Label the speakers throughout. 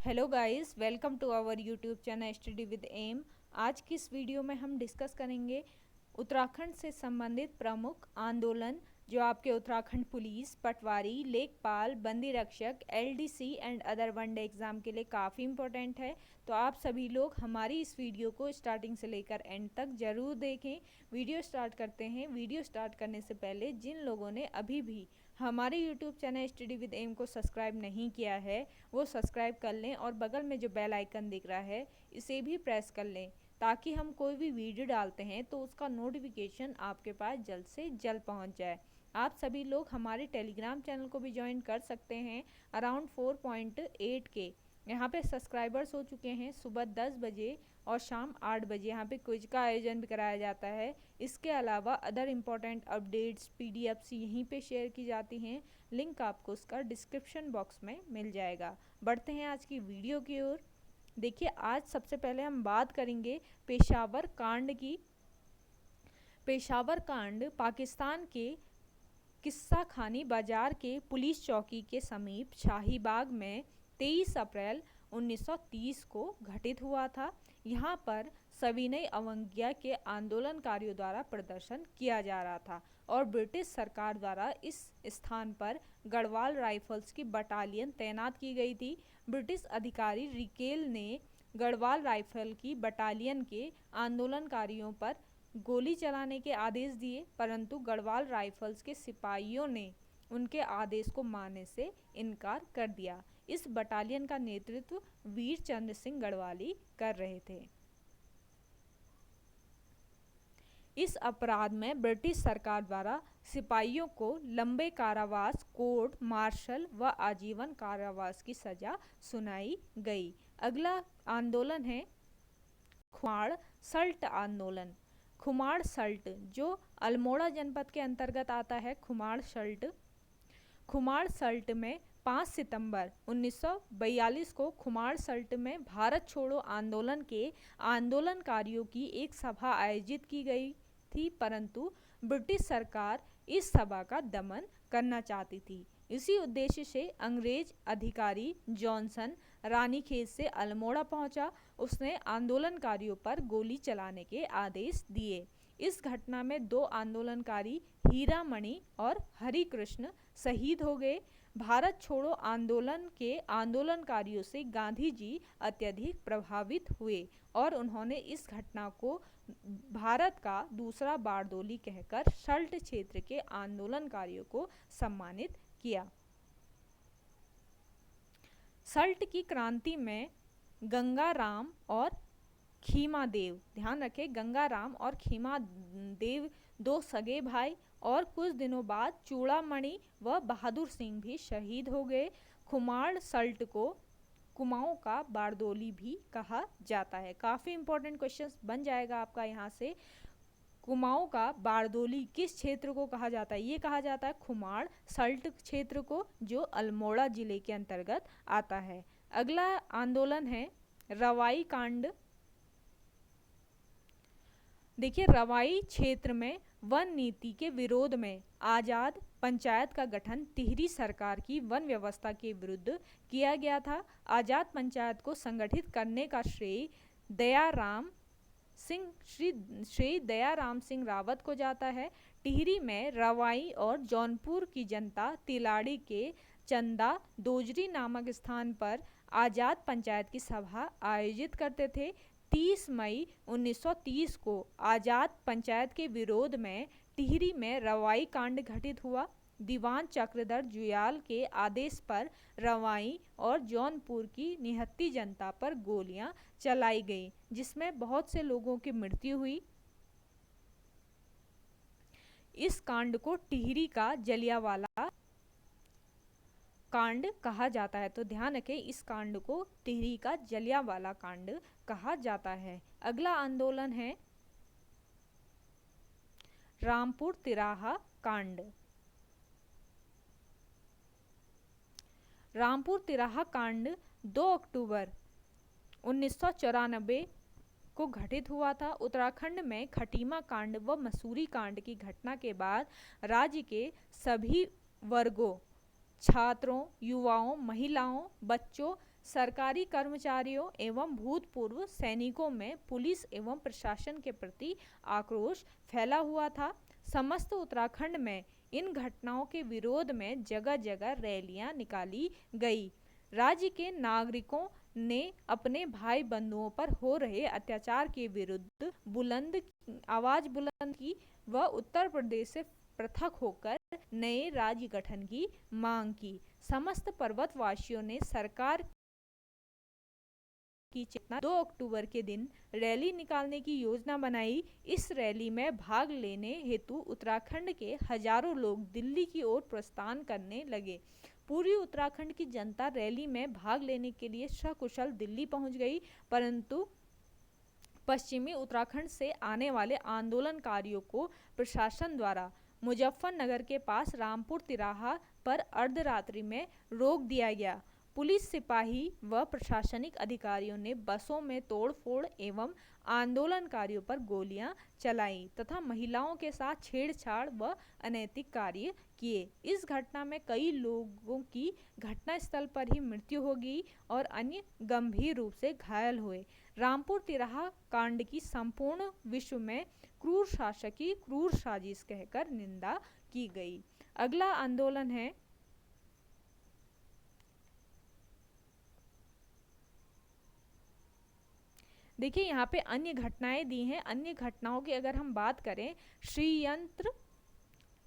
Speaker 1: Hello guys, welcome to our YouTube channel study with M. आज की इस video में हम डिस्कस करेंगे उत्तराखंड से संबंधित प्रमुख आंदोलन जो आपके उत्तराखंड पुलिस, पटवारी, लेखपाल, बंदी रक्षक, LDC and other one day exam के लिए काफ़ी इम्पोर्टेंट है। तो आप सभी लोग हमारी इस वीडियो को स्टार्टिंग से लेकर एंड तक ज़रूर देखें। वीडियो स्टार्ट करते हैं। वीडियो स्टार्ट करने से पहले जिन लोगों ने अभी भी हमारे YouTube channel study with M को सब्सक्राइब नहीं किया है वो सब्सक्राइब कर लें और बगल में जो बेल आइकन दिख रहा है इसे भी प्रेस कर लें ताकि हम कोई भी वीडियो डालते हैं तो उसका नोटिफिकेशन आपके पास जल्द से जल्द पहुंच जाए। आप सभी लोग हमारे टेलीग्राम चैनल को भी ज्वाइन कर सकते हैं। अराउंड 4.8 के यहाँ पे सब्सक्राइबर्स हो चुके हैं। सुबह 10 बजे और शाम 8 बजे यहाँ पे क्विज का आयोजन भी कराया जाता है। इसके अलावा अदर इम्पोर्टेंट अपडेट्स पीडीएफ्स यहीं पे शेयर की जाती हैं। लिंक आपको उसका डिस्क्रिप्शन बॉक्स में मिल जाएगा। बढ़ते हैं आज की वीडियो की ओर। देखिए, आज सबसे पहले हम बात करेंगे पेशावर कांड की। पेशावर कांड पाकिस्तान के किस्सा खानी बाजार के पुलिस चौकी के समीप शाहीबाग में 23 अप्रैल 1930 को घटित हुआ था। यहाँ पर सविनय अवज्ञा के आंदोलनकारियों द्वारा प्रदर्शन किया जा रहा था और ब्रिटिश सरकार द्वारा इस स्थान पर गढ़वाल राइफल्स की बटालियन तैनात की गई थी। ब्रिटिश अधिकारी रिकेल ने गढ़वाल राइफल की बटालियन के आंदोलनकारियों पर गोली चलाने के आदेश दिए, परंतु गढ़वाल राइफल्स के सिपाहियों ने उनके आदेश को मानने से इनकार कर दिया। इस बटालियन का नेतृत्व वीर चंद्र सिंह गढ़वाली कर रहे थे। इस अपराध में ब्रिटिश सरकार द्वारा सिपाहियों को लंबे कारावास, कोर्ट मार्शल व आजीवन कारावास की सजा सुनाई गई। अगला आंदोलन है खुमाड़ सल्ट आंदोलन। खुमाड़ सल्ट जो अल्मोड़ा जनपद के अंतर्गत आता है। खुमाड़ सल्ट में 5 सितंबर 1942 को खुमाड़ सल्ट में भारत छोड़ो आंदोलन के आंदोलनकारियों की एक सभा आयोजित की गई थी, परंतु ब्रिटिश सरकार इस सभा का दमन करना चाहती थी। इसी उद्देश्य से अंग्रेज अधिकारी जॉनसन रानीखेत से अल्मोड़ा पहुंचा। उसने आंदोलनकारियों पर गोली चलाने के आदेश दिए। इस घटना में 2 आंदोलनकारी हीरामणि और हरिकृष्ण शहीद हो गए। भारत छोड़ो आंदोलन के आंदोलनकारियों से गांधी जी अत्यधिक प्रभावित हुए और उन्होंने इस घटना को भारत का दूसरा बारदोली कहकर सल्ट क्षेत्र के आंदोलनकारियों को सम्मानित किया। सल्ट की क्रांति में गंगाराम और खीमादेव, ध्यान रखें, गंगाराम और खीमादेव 2 सगे भाई और कुछ दिनों बाद चूड़ामणि व बहादुर सिंह भी शहीद हो गए। खुमाड़ सल्ट को कुमाऊं का बारदोली भी कहा जाता है। काफ़ी इंपॉर्टेंट क्वेश्चन बन जाएगा आपका यहाँ से। कुमाऊं का बारदोली किस क्षेत्र को कहा जाता है? ये कहा जाता है खुमाड़ सल्ट क्षेत्र को, जो अल्मोड़ा जिले के अंतर्गत आता है। अगला आंदोलन है रवाई कांड। देखिए, रवाई क्षेत्र में वन नीति के विरोध में आजाद पंचायत का गठन टिहरी सरकार की वन व्यवस्था के विरुद्ध किया गया था। आजाद पंचायत को संगठित करने का श्रेय दयाराम सिंह रावत को जाता है। टिहरी में रवाई और जौनपुर की जनता तिलाड़ी के चंदा दोजरी नामक स्थान पर आजाद पंचायत की सभा आयोजित करते थे। 30 मई 1930 को आजाद पंचायत के विरोध में टिहरी में रवाई कांड घटित हुआ। दीवान चक्रधर जुयाल के आदेश पर रवाई और जौनपुर की निहत्ती जनता पर गोलियां चलाई गई, जिसमें बहुत से लोगों की मृत्यु हुई। इस कांड को टिहरी का जलियांवाला कांड कहा जाता है। तो ध्यान रखें, इस कांड को टिहरी का जलियांवाला कांड कहा जाता है। अगला आंदोलन है रामपुर तिराहा कांड। रामपुर तिराहा कांड 2 अक्टूबर 1994 को घटित हुआ था। उत्तराखंड में खटीमा कांड व मसूरी कांड की घटना के बाद राज्य के सभी वर्गों, छात्रों, युवाओं, महिलाओं, बच्चों सरकारी कर्मचारियों एवं भूतपूर्व सैनिकों में पुलिस एवं प्रशासन के प्रति आक्रोश फैला हुआ था। समस्त उत्तराखंड में इन घटनाओं के विरोध में जगह जगह रैलियां निकाली गई। राज्य के नागरिकों ने अपने भाई बंधुओं पर हो रहे अत्याचार के विरुद्ध आवाज बुलंद की व उत्तर प्रदेश से पृथक होकर नए राज्य गठन की मांग की। समस्त पर्वतवासियों ने सरकार की चेतना 2 अक्टूबर के दिन रैली निकालने की योजना बनाई। इस रैली में भाग लेने हेतु उत्तराखंड के हजारों लोग दिल्ली की ओर प्रस्थान करने लगे। पूरी उत्तराखंड की जनता रैली में भाग लेने के लिए सकुशल दिल्ली पहुंच गई, परंतु पश्चिमी उत्तराखंड से आने वाले आंदोलनकारियों को प्रशासन द्वारा मुजफ्फरनगर के पास रामपुर तिराहा पर अर्धरात्रि में रोक दिया गया। पुलिस सिपाही व प्रशासनिक अधिकारियों ने बसों में तोड़फोड़ एवं आंदोलनकारियों पर गोलियां चलाई तथा महिलाओं के साथ छेड़छाड़ व अनैतिक कार्य किए। इस घटना में कई लोगों की घटनास्थल पर ही मृत्यु हो गई और अन्य गंभीर रूप से घायल हुए। रामपुर तिराहा कांड की संपूर्ण विश्व में क्रूर शासक की क्रूर साजिश कहकर निंदा की गई। अगला आंदोलन है देखिए यहाँ पे अन्य घटनाएं दी हैं। अन्य घटनाओं की अगर हम बात करें, श्रीयंत्र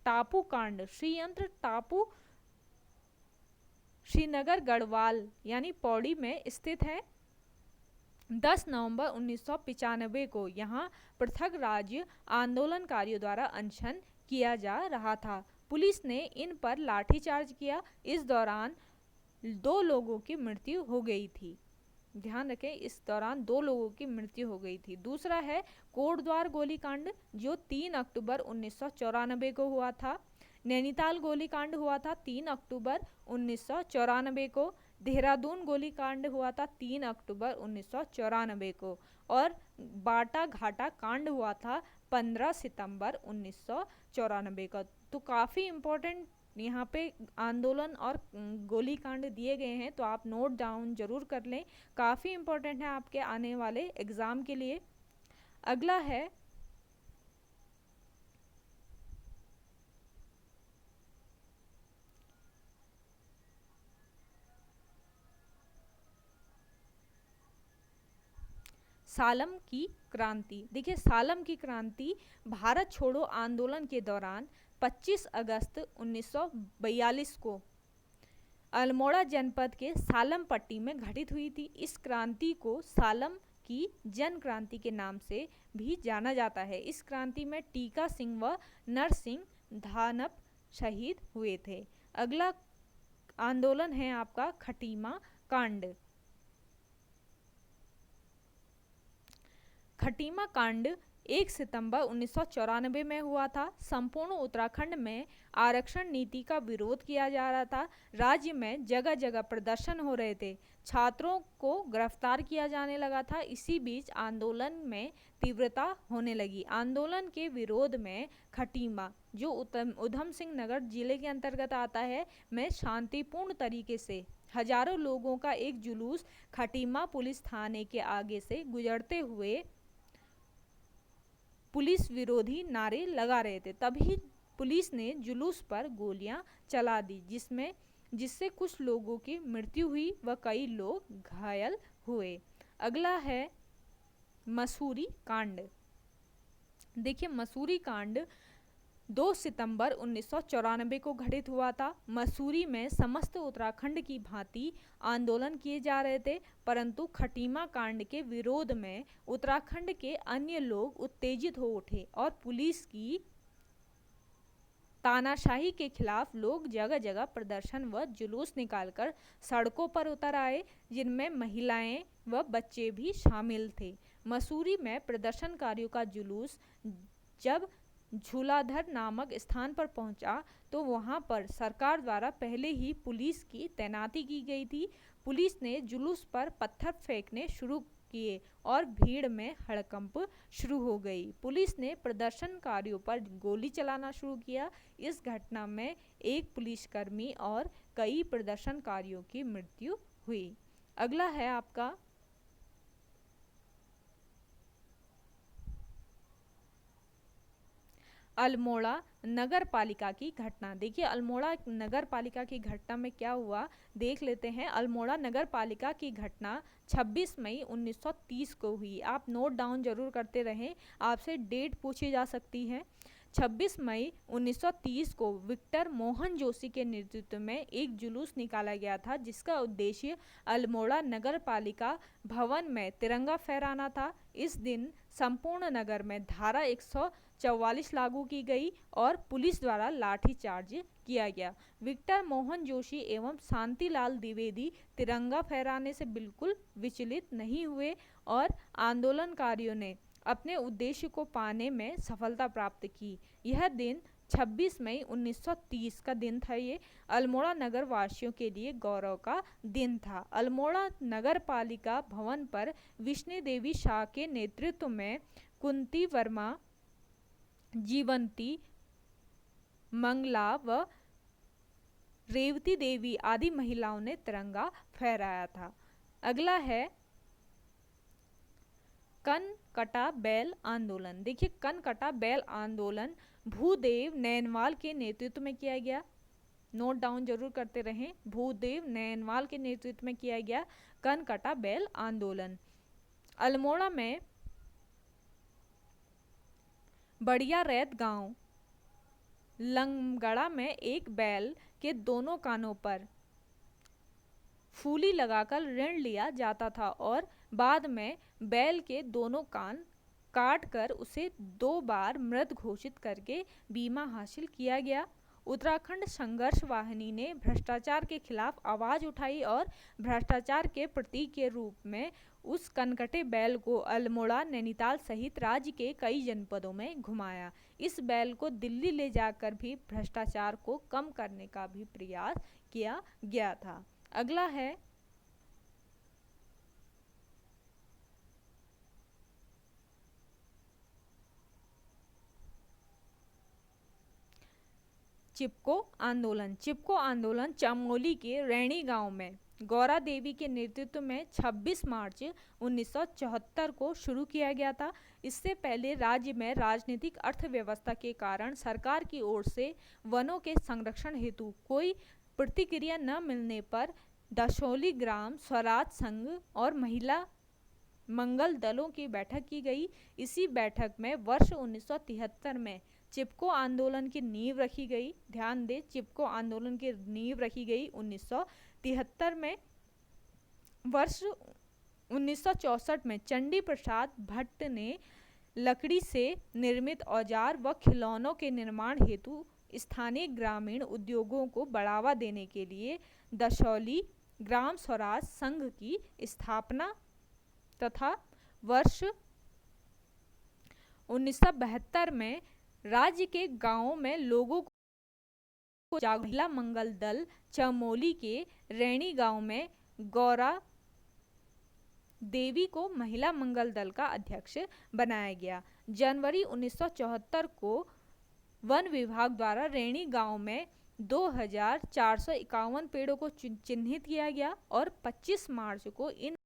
Speaker 1: टापू कांड। श्रीयंत्र टापू श्रीनगर गढ़वाल यानी पौड़ी में स्थित है। 10 नवंबर 1995 को यहाँ पृथक राज्य आंदोलनकारियों द्वारा अनशन किया जा रहा था। पुलिस ने इन पर लाठीचार्ज किया। इस दौरान 2 लोगों की मृत्यु हो गई थी। ध्यान रखें, इस दौरान 2 लोगों की मृत्यु हो गई थी। दूसरा है कोटद्वार गोलीकांड, जो 3 अक्टूबर 1994 को हुआ था। नैनीताल गोलीकांड हुआ था 3 अक्टूबर 1994 को। देहरादून गोलीकांड हुआ था 3 अक्टूबर 1994 को। और बाटा घाटा कांड हुआ था 15 सितंबर 1994 का। तो काफ़ी इम्पोर्टेंट यहाँ पे आंदोलन और गोलीकांड दिए गए हैं, तो आप नोट डाउन जरूर कर लें, काफ़ी इम्पोर्टेंट है आपके आने वाले एग्ज़ाम के लिए। अगला है सालम की क्रांति। देखिए, सालम की क्रांति भारत छोड़ो आंदोलन के दौरान 25 अगस्त 1942 को अल्मोड़ा जनपद के सालम पट्टी में घटित हुई थी। इस क्रांति को सालम की जन क्रांति के नाम से भी जाना जाता है। इस क्रांति में टीका सिंह व नरसिंह धानप शहीद हुए थे। अगला आंदोलन है आपका खटीमा कांड। खटीमा कांड 1 सितंबर 1994 में हुआ था। संपूर्ण उत्तराखंड में आरक्षण नीति का विरोध किया जा रहा था। राज्य में जगह जगह प्रदर्शन हो रहे थे। छात्रों को गिरफ्तार किया जाने लगा था। इसी बीच आंदोलन में तीव्रता होने लगी। आंदोलन के विरोध में खटीमा, जो ऊधम सिंह नगर जिले के अंतर्गत आता है, में शांतिपूर्ण तरीके से हजारों लोगों का एक जुलूस खटीमा पुलिस थाने के आगे से गुजरते हुए पुलिस विरोधी नारे लगा रहे थे। तभी पुलिस ने जुलूस पर गोलियां चला दी, जिससे कुछ लोगों की मृत्यु हुई व कई लोग घायल हुए। अगला है मसूरी कांड। देखिए, मसूरी कांड 2 सितंबर 1994 को घटित हुआ था। मसूरी में समस्त उत्तराखंड की भांति आंदोलन किए जा रहे थे, परंतु खटीमा कांड के विरोध में उत्तराखंड के अन्य लोग उत्तेजित हो उठे और पुलिस की तानाशाही के खिलाफ लोग जगह जगह प्रदर्शन व जुलूस निकालकर सड़कों पर उतर आए, जिनमें महिलाएं व बच्चे भी शामिल थे। मसूरी में प्रदर्शनकारियों का जुलूस जब झूलाधर नामक स्थान पर पहुंचा तो वहां पर सरकार द्वारा पहले ही पुलिस की तैनाती की गई थी। पुलिस ने जुलूस पर पत्थर फेंकने शुरू किए और भीड़ में हड़कंप शुरू हो गई। पुलिस ने प्रदर्शनकारियों पर गोली चलाना शुरू किया। इस घटना में एक पुलिसकर्मी और कई प्रदर्शनकारियों की मृत्यु हुई। अगला है आपका अल्मोड़ा नगर पालिका की घटना। देखिए अल्मोड़ा नगर पालिका की घटना में क्या हुआ देख लेते हैं। अल्मोड़ा नगर पालिका की घटना 26 मई 1930 को हुई। आप नोट डाउन जरूर करते रहें, आपसे डेट पूछी जा सकती है। 26 मई 1930 को विक्टर मोहन जोशी के नेतृत्व में एक जुलूस निकाला गया था, जिसका उद्देश्य अल्मोड़ा नगर पालिका भवन में तिरंगा फहराना था। इस दिन संपूर्ण नगर में धारा 144 लागू की गई और पुलिस द्वारा लाठीचार्ज किया गया। विक्टर मोहन जोशी एवं शांतिलाल द्विवेदी तिरंगा फहराने से बिल्कुल विचलित नहीं हुए और आंदोलनकारियों ने अपने उद्देश्य को पाने में सफलता प्राप्त की। यह दिन 26 मई 1930 का दिन था। ये अल्मोड़ा नगर वासियों के लिए गौरव का दिन था। अल्मोड़ा नगर पालिका भवन पर विष्णु देवी शाह के नेतृत्व में कुंती वर्मा, जीवंती, मंगला व रेवती देवी आदि महिलाओं ने तिरंगा फहराया था। अगला है कनकटा बैल आंदोलन। देखिए कनकटा बैल आंदोलन भूदेव नैनवाल के नेतृत्व में किया गया। नोट डाउन जरूर करते रहें, भूदेव नैनवाल के नेतृत्व में किया गया कनकटा बैल आंदोलन। अल्मोड़ा में बढ़िया रैत गांव लंगड़ा में एक बैल के दोनों कानों पर फूली लगाकर ऋण लिया जाता था और बाद में बैल के दोनों कान काट कर उसे 2 बार मृत घोषित करके बीमा हासिल किया गया। उत्तराखंड संघर्ष वाहिनी ने भ्रष्टाचार के खिलाफ आवाज उठाई और भ्रष्टाचार के प्रतीक के रूप में उस कनकटे बैल को अल्मोड़ा, नैनीताल सहित राज्य के कई जनपदों में घुमाया। इस बैल को दिल्ली ले जाकर भी भ्रष्टाचार को कम करने का भी प्रयास किया गया था। अगला है चिपको आंदोलन। चिपको आंदोलन चमोली के रैणी गांव में गौरा देवी के नेतृत्व में 26 मार्च 1974 को शुरू किया गया था। इससे पहले राज्य में राजनीतिक अर्थव्यवस्था के कारण सरकार की ओर से वनों के संरक्षण हेतु कोई प्रतिक्रिया न मिलने पर दशोली ग्राम स्वराज संघ और महिला मंगल दलों की बैठक की गई। इसी बैठक में वर्ष 1973 में चिपको आंदोलन की नींव रखी गई। ध्यान दें, चिपको आंदोलन की नींव रखी गई 1973 में। वर्ष 1964 में चंडी प्रसाद भट्ट ने लकड़ी से निर्मित औजार व खिलौनों के निर्माण हेतु स्थानीय ग्रामीण उद्योगों को बढ़ावा देने के लिए दशौली ग्राम स्वराज संघ की स्थापना तथा वर्ष 1972 में राज्य के गांवों में लोगों को महिला मंगल दल चमोली के रैणी गांव में गौरा देवी को महिला मंगल दल का अध्यक्ष बनाया गया। जनवरी 1974 को वन विभाग द्वारा रैणी गांव में 2451 पेड़ों को चिन्हित किया गया और 25 मार्च को इन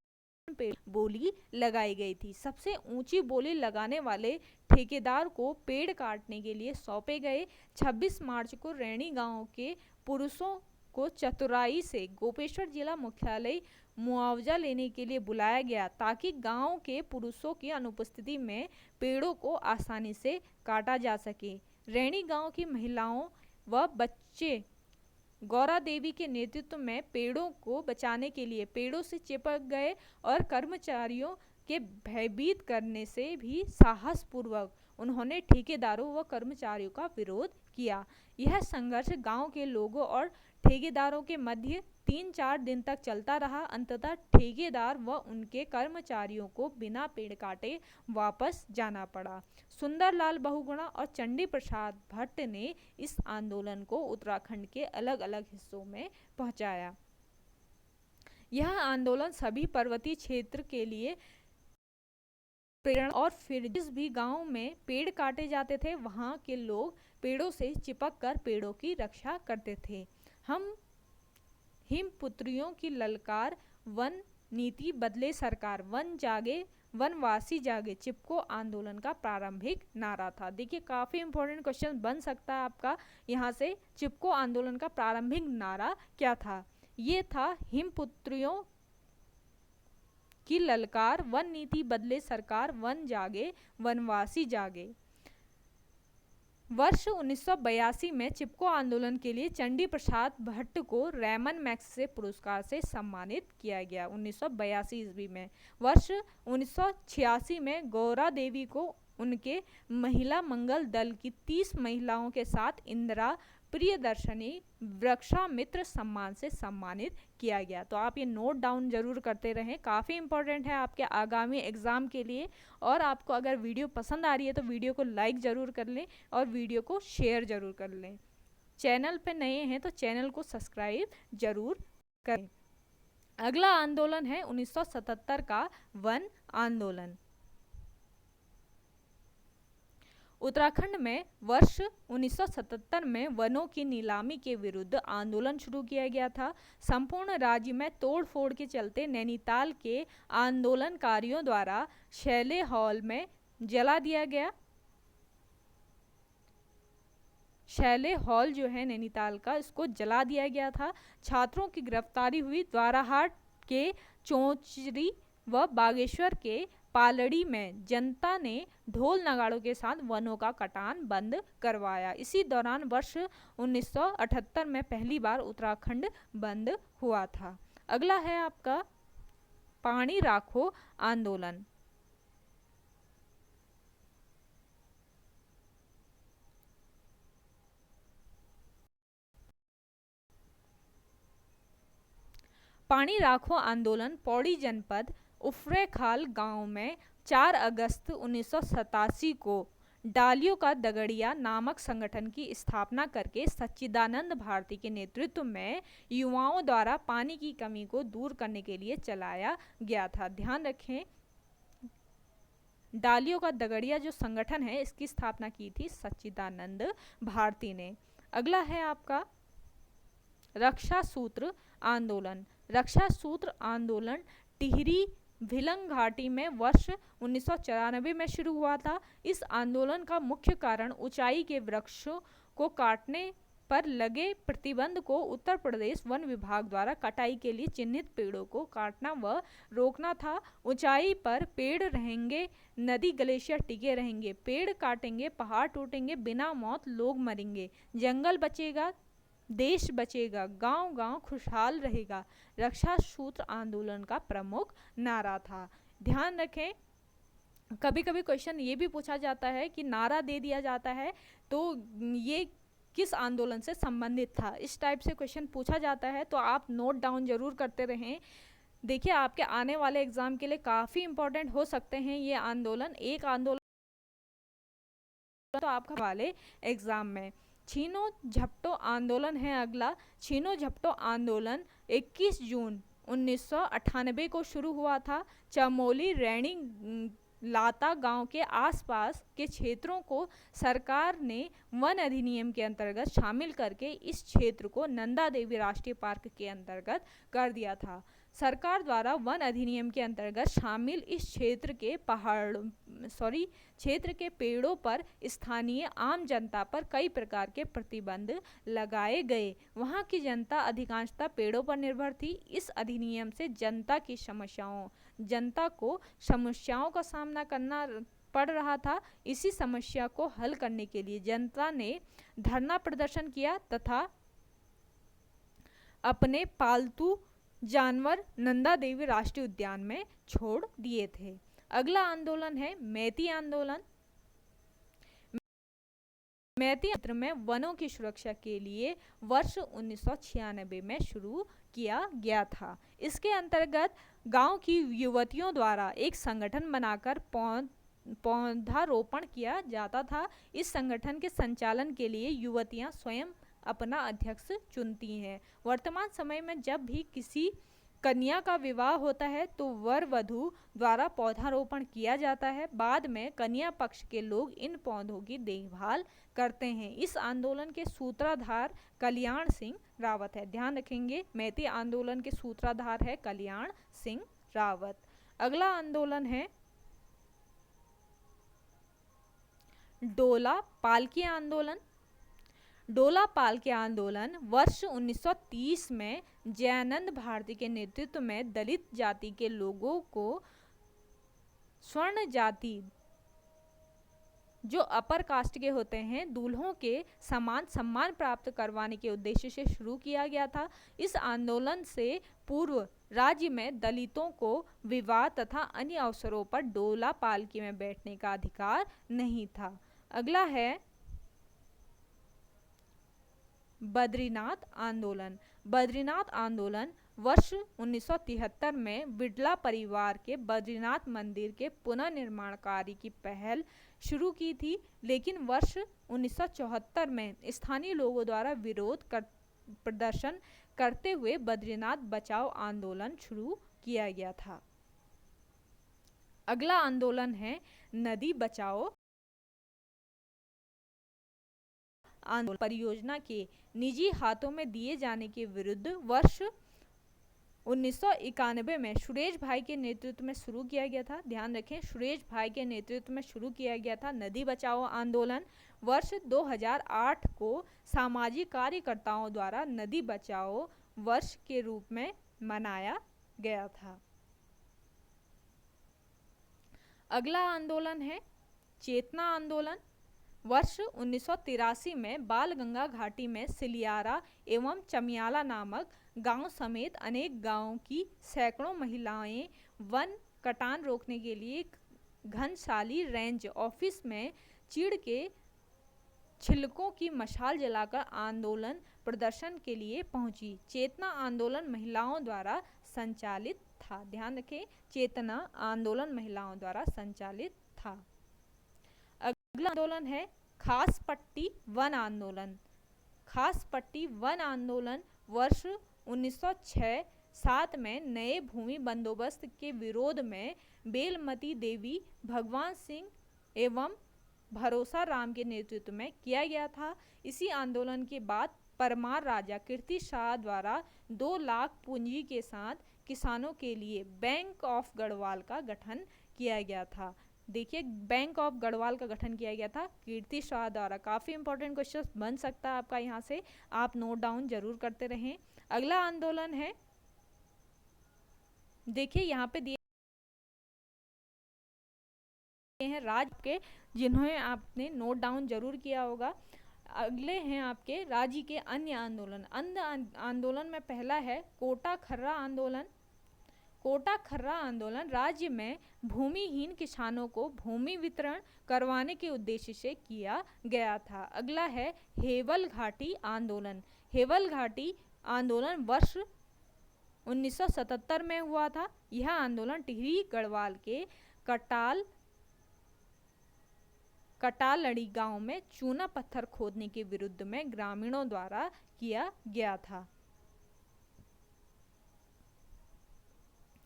Speaker 1: पेड़ बोली लगाई गई थी। सबसे ऊंची बोली लगाने वाले ठेकेदार को पेड़ काटने के लिए सौंपे गए। 26 मार्च को रैणी गांव के पुरुषों को चतुराई से गोपेश्वर जिला मुख्यालय मुआवजा लेने के लिए बुलाया गया ताकि गांव के पुरुषों की अनुपस्थिति में पेड़ों को आसानी से काटा जा सके। रैणी गांव की महिलाओं व बच्चे गौरा देवी के नेतृत्व में पेड़ों को बचाने के लिए पेड़ों से चिपक गए और कर्मचारियों के भयभीत करने से भी साहसपूर्वक उन्होंने ठेकेदारों व कर्मचारियों का विरोध किया। यह संघर्ष गांव के लोगों और ठेकेदारों के मध्य 3-4 दिन तक चलता रहा। अंततः ठेकेदार व उनके कर्मचारियों को बिना पेड़ काटे वापस जाना पड़ा। सुंदरलाल बहुगुणा और चंडी प्रसाद भट्ट ने इस आंदोलन को उत्तराखंड के अलग अलग हिस्सों में पहुंचाया। यह आंदोलन सभी पर्वतीय क्षेत्र के लिए प्रेरणा और फिर जिस भी गांव में पेड़ काटे जाते थे वहां के लोग पेड़ों से चिपक कर पेड़ों की रक्षा करते थे। हम हिमपुत्रियों की ललकार वन नीति बदले सरकार, वन जागे वनवासी जागे चिपको आंदोलन का प्रारंभिक नारा था। देखिए काफी इंपॉर्टेंट क्वेश्चन बन सकता है आपका यहाँ से, चिपको आंदोलन का प्रारंभिक नारा क्या था? ये था हिमपुत्रियों की ललकार, वन नीति बदले सरकार, वन जागे वनवासी जागे। वर्ष 1982 में चिपको आंदोलन के लिए चंडी प्रसाद भट्ट को रैमन मैग्सेसे पुरस्कार से सम्मानित किया गया 1982 ईस्वी में। वर्ष 1986 में गौरा देवी को उनके महिला मंगल दल की 30 महिलाओं के साथ इंदिरा प्रियदर्शनी वृक्षामित्र सम्मान से सम्मानित किया गया। तो आप ये नोट डाउन जरूर करते रहें, काफ़ी इंपॉर्टेंट है आपके आगामी एग्जाम के लिए। और आपको अगर वीडियो पसंद आ रही है तो वीडियो को लाइक ज़रूर कर लें और वीडियो को शेयर ज़रूर कर लें। चैनल पे नए हैं तो चैनल को सब्सक्राइब जरूर करें। अगला आंदोलन है 1977 का वन आंदोलन। उत्तराखंड में वर्ष 1977 में वनों की नीलामी के विरुद्ध आंदोलन शुरू किया गया था। संपूर्ण राज्य में तोड़फोड़ के चलते नैनीताल के आंदोलनकारियों द्वारा शैले हॉल में जला दिया गया। शैले हॉल जो है नैनीताल का, इसको जला दिया गया था। छात्रों की गिरफ्तारी हुई। द्वाराहाट के चौचरी व बागेश्वर के पालड़ी में जनता ने ढोल नगाड़ों के साथ वनों का कटान बंद करवाया। इसी दौरान वर्ष 1978 में पहली बार उत्तराखंड बंद हुआ था। अगला है आपका पानी राखो आंदोलन। पानी राखो आंदोलन पौड़ी जनपद उफरैंखाल गांव में 4 अगस्त 1987 को डालियों का दगड़िया नामक संगठन की स्थापना करके सच्चिदानंद भारती के नेतृत्व में युवाओं द्वारा पानी की कमी को दूर करने के लिए चलाया गया था। ध्यान रखें, डालियों का दगड़िया जो संगठन है इसकी स्थापना की थी सच्चिदानंद भारती ने। अगला है आपका रक्षा सूत्र आंदोलन। रक्षा सूत्र आंदोलन टिहरी भिलंग घाटी में वर्ष 1994 में शुरू हुआ था। इस आंदोलन का मुख्य कारण ऊंचाई के वृक्षों को काटने पर लगे प्रतिबंध को उत्तर प्रदेश वन विभाग द्वारा कटाई के लिए चिन्हित पेड़ों को काटना व रोकना था। ऊंचाई पर पेड़ रहेंगे, नदी ग्लेशियर टिके रहेंगे, पेड़ काटेंगे, पहाड़ टूटेंगे, बिना मौत लोग मरेंगे, जंगल बचेगा, देश बचेगा, गांव गांव खुशहाल रहेगा, रक्षा सूत्र आंदोलन का प्रमुख नारा था। ध्यान रखें, कभी कभी क्वेश्चन ये भी पूछा जाता है कि नारा दे दिया जाता है तो ये किस आंदोलन से संबंधित था, इस टाइप से क्वेश्चन पूछा जाता है, तो आप नोट डाउन जरूर करते रहें। देखिए आपके आने वाले एग्जाम के लिए काफ़ी इंपॉर्टेंट हो सकते हैं ये आंदोलन। एक आंदोलन तो आपका वाले एग्जाम में छीनो झपटो आंदोलन है अगला। छीनो झपटो आंदोलन 21 जून 1998 को शुरू हुआ था। चमोली रैणी लाता गांव के आसपास के क्षेत्रों को सरकार ने वन अधिनियम के अंतर्गत शामिल करके इस क्षेत्र को नंदा देवी राष्ट्रीय पार्क के अंतर्गत कर दिया था। सरकार द्वारा वन अधिनियम के अंतर्गत शामिल इस क्षेत्र के पेड़ों पर स्थानीय आम जनता पर कई प्रकार के प्रतिबंध लगाए गए। वहां की जनता अधिकांशतः पेड़ों पर निर्भर थी। इस अधिनियम से जनता को समस्याओं का सामना करना पड़ रहा था। इसी समस्या को हल करने के लिए जनता ने धरना प्रदर्शन किया तथा अपने पालतू जानवर नंदा देवी राष्ट्रीय उद्यान में छोड़ दिए थे। अगला आंदोलन है मैती आंदोलन। मैती क्षेत्र में वनों की सुरक्षा के लिए वर्ष 1996 में शुरू किया गया था। इसके अंतर्गत गांव की युवतियों द्वारा एक संगठन बनाकर पौधारोपण किया जाता था। इस संगठन के संचालन के लिए युवतियां स्वयं अपना अध्यक्ष चुनती हैं। वर्तमान समय में जब भी किसी कन्या का विवाह होता है तो वर वधू द्वारा पौधारोपण किया जाता है। बाद में कन्या पक्ष के लोग इन पौधों की देखभाल करते हैं। इस आंदोलन के सूत्रधार कल्याण सिंह रावत है। ध्यान रखेंगे, मैती आंदोलन के सूत्रधार है कल्याण सिंह रावत। अगला आंदोलन है डोला पालकी आंदोलन। डोला पालकी आंदोलन वर्ष 1930 में जयानंद भारती के नेतृत्व में दलित जाति के लोगों को स्वर्ण जाति जो अपर कास्ट के होते हैं दूल्हों के समान सम्मान प्राप्त करवाने के उद्देश्य से शुरू किया गया था। इस आंदोलन से पूर्व राज्य में दलितों को विवाह तथा अन्य अवसरों पर डोला पालकी में बैठने का अधिकार नहीं था। अगला है बद्रीनाथ आंदोलन। बद्रीनाथ आंदोलन वर्ष 1973 में बिड़ला परिवार के बद्रीनाथ मंदिर के पुनर्निर्माण कार्य की पहल शुरू की थी, लेकिन वर्ष 1974 में स्थानीय लोगों द्वारा प्रदर्शन करते हुए बद्रीनाथ बचाओ आंदोलन शुरू किया गया था। अगला आंदोलन है नदी बचाओ आंदोलन। परियोजना के निजी हाथों में दिए जाने के विरुद्ध वर्ष 1991 में सुरेश भाई के नेतृत्व में शुरू किया गया था। ध्यान रखें, सुरेश भाई के नेतृत्व में शुरू किया गया था नदी बचाओ आंदोलन। वर्ष 2008 को सामाजिक कार्यकर्ताओं द्वारा नदी बचाओ वर्ष के रूप में मनाया गया था। अगला आंदोलन है चेतना आंदोलन। वर्ष 1983 में बाल गंगा घाटी में सिलियारा एवं चमियाला नामक गांव समेत अनेक गांवों की सैकड़ों महिलाएं वन कटान रोकने के लिए घनसाली रेंज ऑफिस में चीड़ के छिलकों की मशाल जलाकर आंदोलन प्रदर्शन के लिए पहुंची। चेतना आंदोलन महिलाओं द्वारा संचालित था। ध्यान रखें, चेतना आंदोलन महिलाओं द्वारा संचालित था। अगला आंदोलन है खास पट्टी वन आंदोलन। खास पट्टी वन आंदोलन वर्ष 1906-07 में नए भूमि बंदोबस्त के विरोध में बेलमती देवी, भगवान सिंह एवं भरोसा राम के नेतृत्व में किया गया था। इसी आंदोलन के बाद परमार राजा कीर्ति शाह द्वारा 2 लाख पूंजी के साथ किसानों के लिए बैंक ऑफ गढ़वाल का गठन किया गया था। देखिए, बैंक ऑफ गढ़वाल का गठन किया गया था कीर्ति शाह द्वारा। काफ़ी इंपॉर्टेंट क्वेश्चन बन सकता है आपका यहाँ से, आप नोट डाउन जरूर करते रहें। अगला आंदोलन है, देखिए यहाँ पे दिए हैं राज्य के, जिन्हें आपने नोट डाउन जरूर किया होगा। अगले हैं आपके राज्य के अन्य आंदोलन। अन्य आंदोलन में पहला है कोटा खर्रा आंदोलन। कोटा खर्रा आंदोलन राज्य में भूमिहीन किसानों को भूमि वितरण करवाने के उद्देश्य से किया गया था। अगला है हेवल घाटी आंदोलन। हेवल घाटी आंदोलन वर्ष 1977 में हुआ था। यह आंदोलन टिहरी गढ़वाल के कटालड़ी गांव में चूना पत्थर खोदने के विरुद्ध में ग्रामीणों द्वारा किया गया था।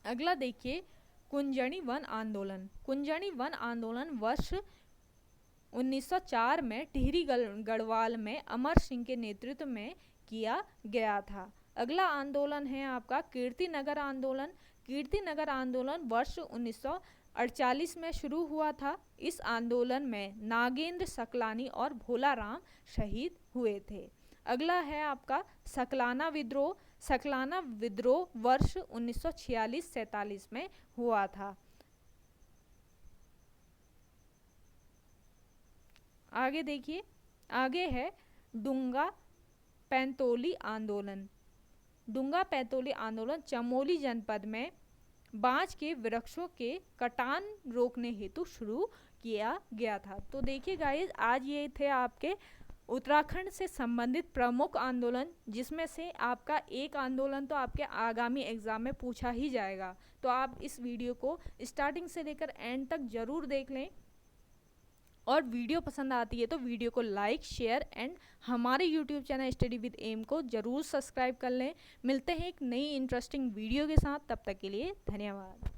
Speaker 1: अगला देखिए कुंजणी वन आंदोलन। कुंजणी वन आंदोलन वर्ष 1904 में टिहरी गढ़वाल में अमर सिंह के नेतृत्व में किया गया था। अगला आंदोलन है आपका कीर्तिनगर आंदोलन। कीर्तिनगर आंदोलन वर्ष 1948 में शुरू हुआ था। इस आंदोलन में नागेंद्र सकलानी और भोलाराम शहीद हुए थे। अगला है आपका सकलाना विद्रोह। सकलाना विद्रोह वर्ष 1946-47 में हुआ था। आगे देखिए, आगे है डुंगा पैंतोली आंदोलन। डुंगा पैंतोली आंदोलन चमोली जनपद में बांज के वृक्षों के कटान रोकने हेतु शुरू किया गया था। तो देखिए गाइस, आज ये थे आपके उत्तराखंड से संबंधित प्रमुख आंदोलन, जिसमें से आपका एक आंदोलन तो आपके आगामी एग्जाम में पूछा ही जाएगा। तो आप इस वीडियो को स्टार्टिंग से लेकर एंड तक जरूर देख लें, और वीडियो पसंद आती है तो वीडियो को लाइक, शेयर एंड हमारे YouTube channel study with M को ज़रूर सब्सक्राइब कर लें। मिलते हैं एक नई इंटरेस्टिंग वीडियो के साथ, तब तक के लिए धन्यवाद।